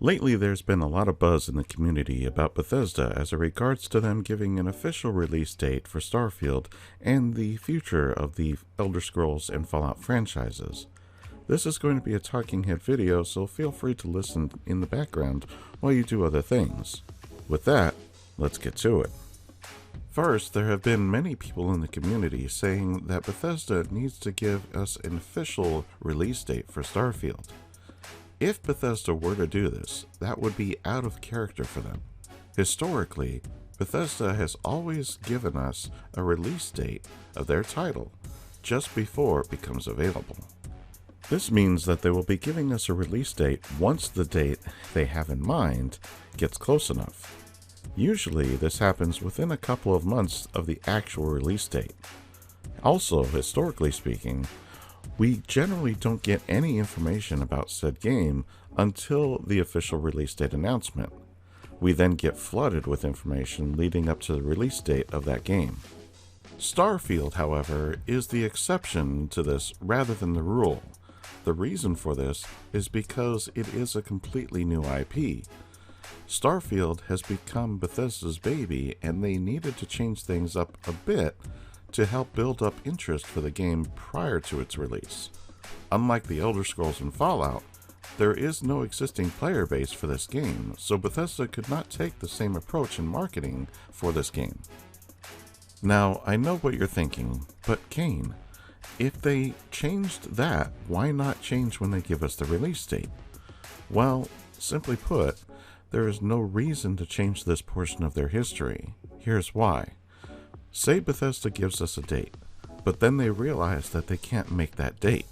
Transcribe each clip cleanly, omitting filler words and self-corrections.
Lately, there's been a lot of buzz in the community about Bethesda as it regards to them giving an official release date for Starfield and the future of the Elder Scrolls and Fallout franchises. This is going to be a talking head video, so feel free to listen in the background while you do other things. With that, let's get to it. First, there have been many people in the community saying that Bethesda needs to give us an official release date for Starfield. If Bethesda were to do this, that would be out of character for them. Historically, Bethesda has always given us a release date of their title just before it becomes available. This means that they will be giving us a release date once the date they have in mind gets close enough. Usually, this happens within a couple of months of the actual release date. Also, historically speaking, we generally don't get any information about said game until the official release date announcement. We then get flooded with information leading up to the release date of that game. Starfield, however, is the exception to this rather than the rule. The reason for this is because it is a completely new IP. Starfield has become Bethesda's baby, and they needed to change things up a bit to help build up interest for the game prior to its release. Unlike the Elder Scrolls and Fallout, there is no existing player base for this game, so Bethesda could not take the same approach in marketing for this game. Now, I know what you're thinking, but Kane, if they changed that, why not change when they give us the release date? Well, simply put, there is no reason to change this portion of their history. Here's why. Say Bethesda gives us a date, but then they realize that they can't make that date.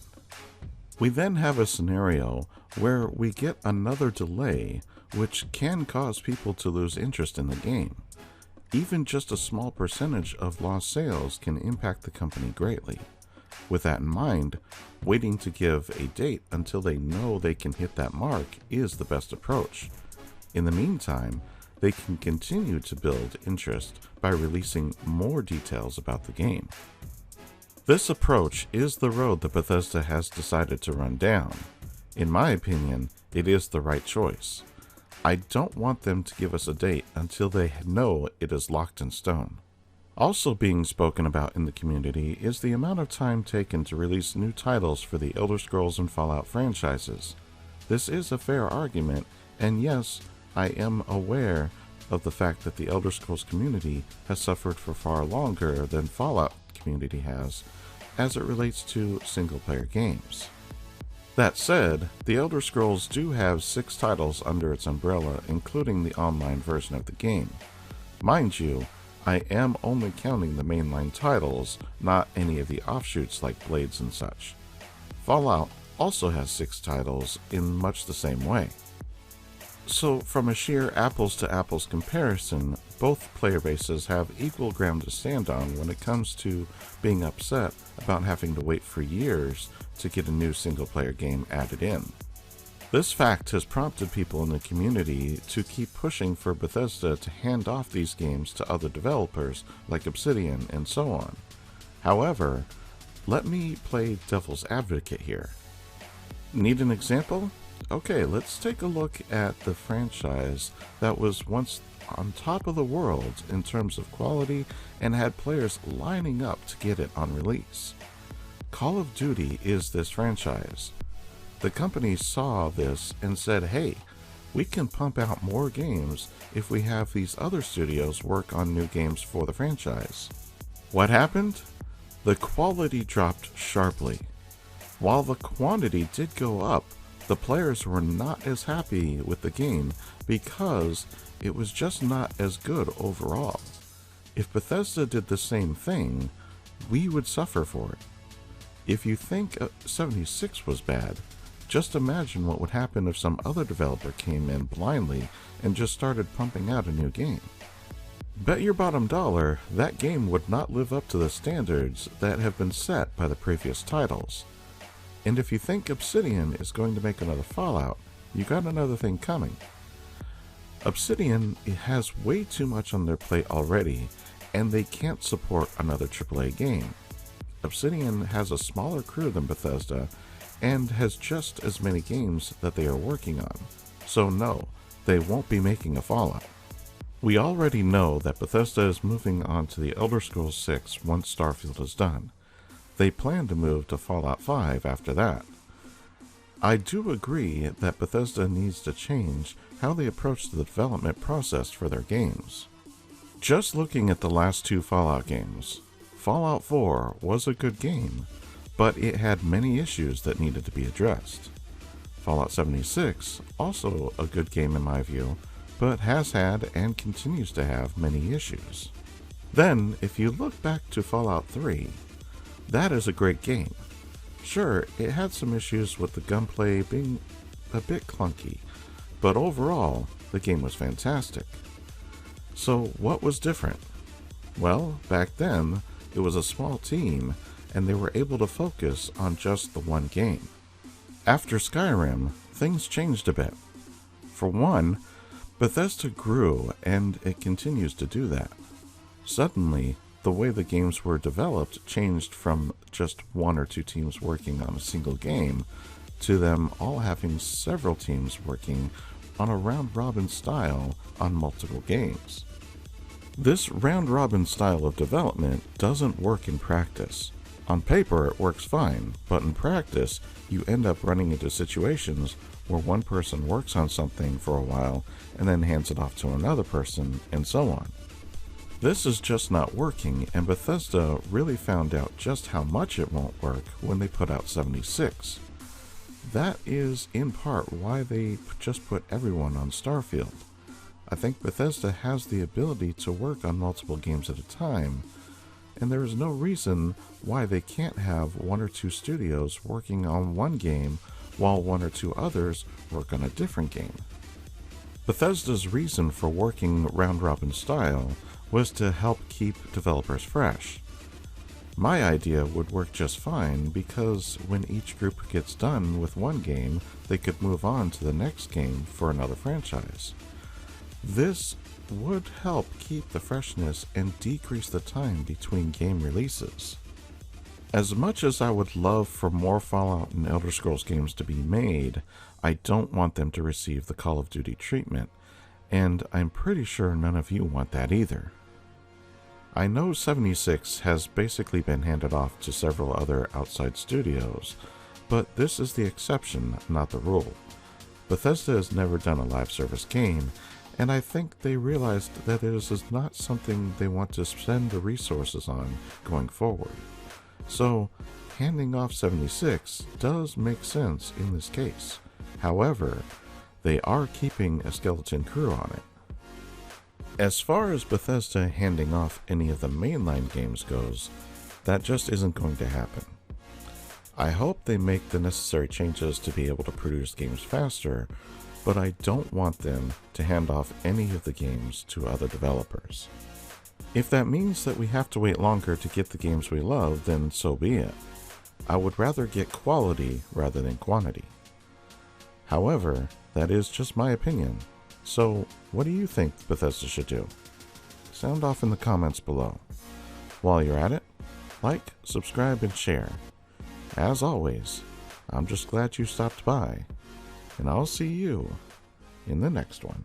We then have a scenario where we get another delay, which can cause people to lose interest in the game. Even just a small percentage of lost sales can impact the company greatly. With that in mind, waiting to give a date until they know they can hit that mark is the best approach. In the meantime, they can continue to build interest by releasing more details about the game. This approach is the road that Bethesda has decided to run down. In my opinion, it is the right choice. I don't want them to give us a date until they know it is locked in stone. Also being spoken about in the community is the amount of time taken to release new titles for the Elder Scrolls and Fallout franchises. This is a fair argument, and yes, I am aware of the fact that the Elder Scrolls community has suffered for far longer than Fallout community has, as it relates to single-player games. That said, the Elder Scrolls do have 6 titles under its umbrella, including the online version of the game. Mind you, I am only counting the mainline titles, not any of the offshoots like Blades and such. Fallout also has 6 titles in much the same way. So, from a sheer apples-to-apples comparison, both player bases have equal ground to stand on when it comes to being upset about having to wait for years to get a new single-player game added in. This fact has prompted people in the community to keep pushing for Bethesda to hand off these games to other developers like Obsidian and so on. However, let me play devil's advocate here. Need an example? Okay, let's take a look at the franchise that was once on top of the world in terms of quality and had players lining up to get it on release. Call of Duty is this franchise. The company saw this and said, hey, we can pump out more games if we have these other studios work on new games for the franchise. What happened? The quality dropped sharply. While the quantity did go up, the players were not as happy with the game because it was just not as good overall. If Bethesda did the same thing, we would suffer for it. If you think 76 was bad, just imagine what would happen if some other developer came in blindly and just started pumping out a new game. Bet your bottom dollar that game would not live up to the standards that have been set by the previous titles. And if you think Obsidian is going to make another Fallout, you got another thing coming. Obsidian has way too much on their plate already, and they can't support another AAA game. Obsidian has a smaller crew than Bethesda, and has just as many games that they are working on. So no, they won't be making a Fallout. We already know that Bethesda is moving on to the Elder Scrolls 6 once Starfield is done. They plan to move to Fallout 5 after that. I do agree that Bethesda needs to change how they approach the development process for their games. Just looking at the last two Fallout games, Fallout 4 was a good game, but it had many issues that needed to be addressed. Fallout 76, also a good game in my view, but has had and continues to have many issues. Then, if you look back to Fallout 3, that is a great game. Sure, it had some issues with the gunplay being a bit clunky, but overall, the game was fantastic. So what was different? Well, back then, it was a small team, and they were able to focus on just the one game. After Skyrim, things changed a bit. For one, Bethesda grew, and it continues to do that. Suddenly, the way the games were developed changed from just one or two teams working on a single game to them all having several teams working on a round-robin style on multiple games. This round-robin style of development doesn't work in practice. On paper, it works fine, but in practice, you end up running into situations where one person works on something for a while and then hands it off to another person, and so on. This is just not working, and Bethesda really found out just how much it won't work when they put out 76. That is, in part, why they just put everyone on Starfield. I think Bethesda has the ability to work on multiple games at a time, and there is no reason why they can't have one or two studios working on one game while one or two others work on a different game. Bethesda's reason for working round-robin style was to help keep developers fresh. My idea would work just fine because when each group gets done with one game, they could move on to the next game for another franchise. This would help keep the freshness and decrease the time between game releases. As much as I would love for more Fallout and Elder Scrolls games to be made, I don't want them to receive the Call of Duty treatment, and I'm pretty sure none of you want that either. I know 76 has basically been handed off to several other outside studios, but this is the exception, not the rule. Bethesda has never done a live service game, and I think they realized that it is not something they want to spend the resources on going forward. So, handing off 76 does make sense in this case. However, they are keeping a skeleton crew on it. As far as Bethesda handing off any of the mainline games goes, that just isn't going to happen. I hope they make the necessary changes to be able to produce games faster, but I don't want them to hand off any of the games to other developers. If that means that we have to wait longer to get the games we love, then so be it. I would rather get quality rather than quantity. However, that is just my opinion. So, what do you think Bethesda should do? Sound off in the comments below. While you're at it, like, subscribe, and share. As always, I'm just glad you stopped by, and I'll see you in the next one.